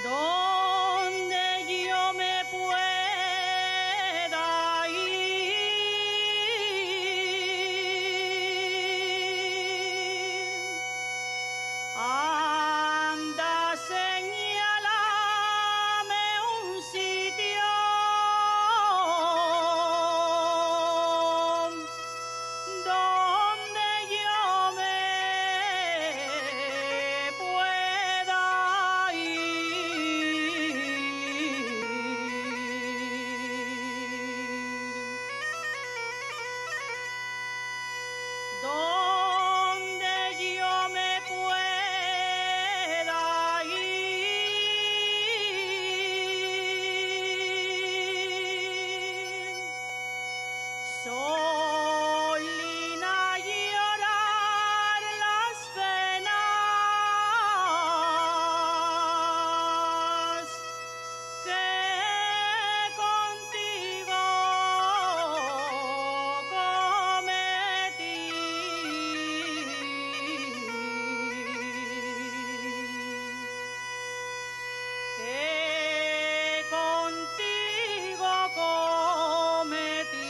donde yo me pueda ir. Anda, señálame un sitio donde yo me pueda ir. Donde yo me pueda ir. Solina llorar las penas que contigo cometí. Que contigo cometí.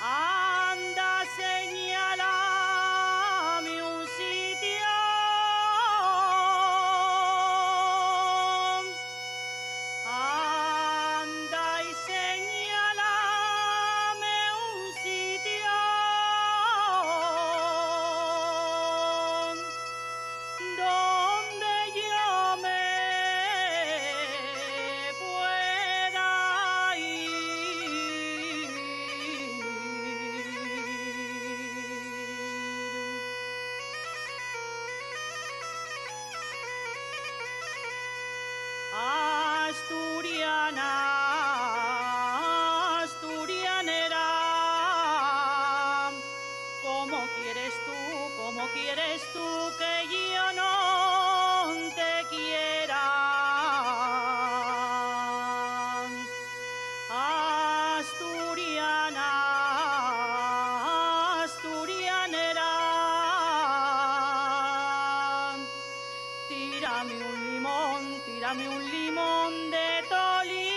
Anda, señálame un sitio anda y señálame un sitio donde yo me pueda ir. Asturiana, asturianera, ¿cómo quieres tú que yo no te quiera? Asturiana, asturianera, tírame un limón de Tolima.